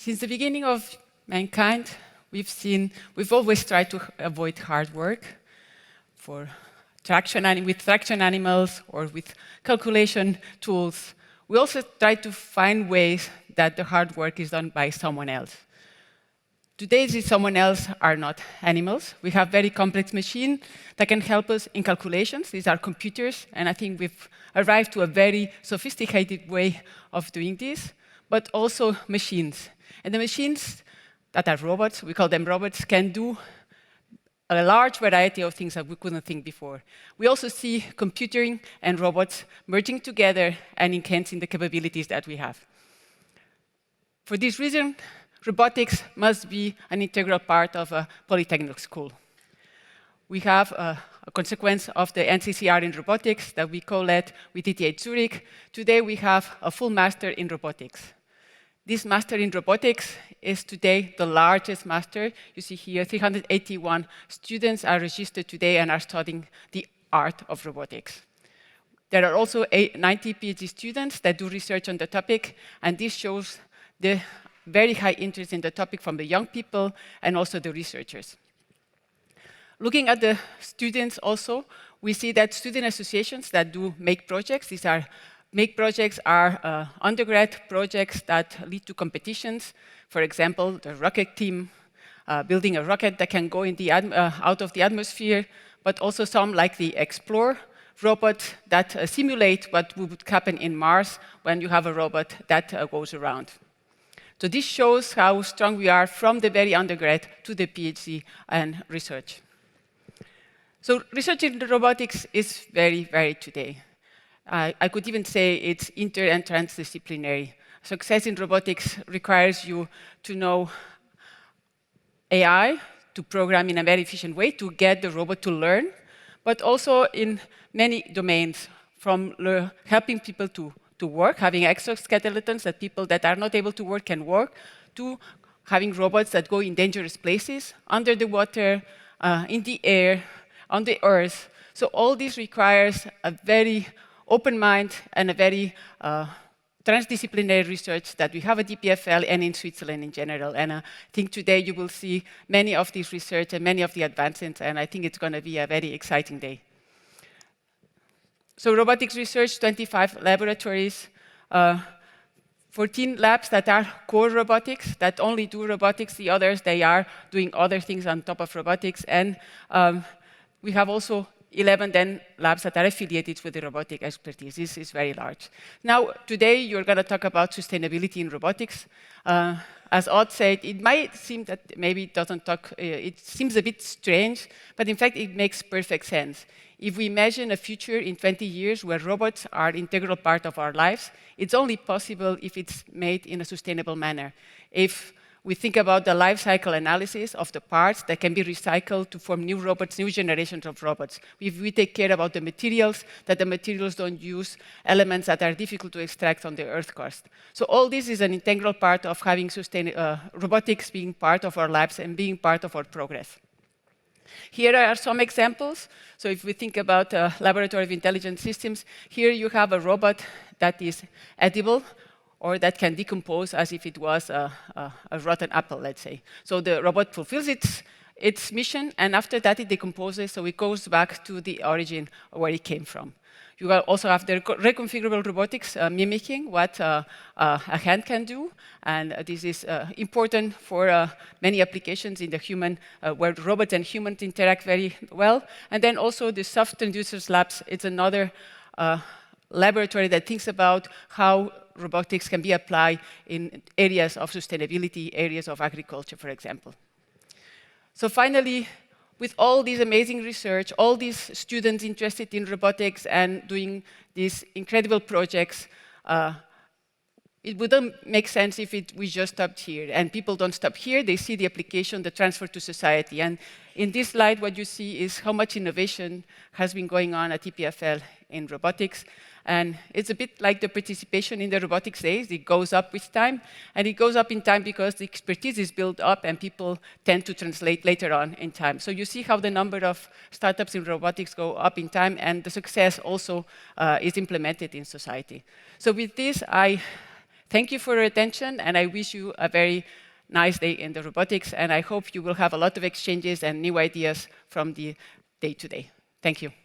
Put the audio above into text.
Since the beginning of mankind, we've always tried to avoid hard work with traction animals or with calculation tools. We also try to find ways that the hard work is done by someone else. Today, these someone else are not animals. We have very complex machines that can help us in calculations. These are computers, and I think we've arrived to a very sophisticated way of doing this, but also machines. And the machines that are robots, we call them robots, can do a large variety of things that we couldn't think before. We also see computing and robots merging together and enhancing the capabilities that we have. For this reason, robotics must be an integral part of a polytechnic school. We have a consequence of the NCCR in robotics that we co-led with ETH Zurich. Today, we have a full master in robotics. This master in robotics is today the largest master. You see here, 381 students are registered today and are studying the art of robotics. There are also 90 PhD students that do research on the topic, and this shows the very high interest in the topic from the young people and also the researchers. Looking at the students also, we see that student associations that do make projects, make projects are undergrad projects that lead to competitions. For example, the rocket team building a rocket that can go in out of the atmosphere, but also some like the Explore robot that simulate what would happen in Mars when you have a robot that goes around. So this shows how strong we are from the very undergrad to the PhD and research. So research in robotics is very varied today. I could even say it's inter- and transdisciplinary. Success in robotics requires you to know AI, to program in a very efficient way, to get the robot to learn, but also in many domains, from helping people to work, having exoskeletons that people that are not able to work can work, to having robots that go in dangerous places, under the water, in the air, on the earth. So all this requires a very open mind and a very transdisciplinary research that we have at EPFL and in Switzerland in general. And I think today you will see many of these research and many of the advancements, and I think it's going to be a very exciting day. So robotics research, 25 laboratories, 14 labs that are core robotics, that only do robotics. The others, they are doing other things on top of robotics. And we have also 11 then labs that are affiliated with the robotic expertise. This is very large. Now, today you're going to talk about sustainability in robotics. As Odd said, it might seem that maybe it doesn't talk, it seems a bit strange, but in fact it makes perfect sense. If we imagine a future in 20 years where robots are an integral part of our lives, it's only possible if it's made in a sustainable manner. If we think about the life cycle analysis of the parts that can be recycled to form new robots, new generations of robots. If we take care about the materials, that the materials don't use elements that are difficult to extract on the Earth crust. So all this is an integral part of having robotics being part of our lives and being part of our progress. Here are some examples. So if we think about Laboratory of Intelligent Systems, here you have a robot that is edible, or that can decompose as if it was a rotten apple, let's say. So the robot fulfills its mission, and after that it decomposes, so it goes back to the origin where it came from. You also have the reconfigurable robotics mimicking what a hand can do, and this is important for many applications in the human, where robots and humans interact very well. And then also the soft transducers labs, it's another laboratory that thinks about how robotics can be applied in areas of sustainability, areas of agriculture, for example. So finally, with all this amazing research, all these students interested in robotics and doing these incredible projects, it wouldn't make sense if we just stopped here. And people don't stop here. They see the application, the transfer to society. And in this slide, what you see is how much innovation has been going on at EPFL in robotics. And it's a bit like the participation in the robotics days. It goes up with time, and it goes up in time because the expertise is built up and people tend to translate later on in time. So you see how the number of startups in robotics go up in time, and the success also is implemented in society. So with this, I Thank you for your attention, and I wish you a very nice day in the robotics, and I hope you will have a lot of exchanges and new ideas from the day to day. Thank you.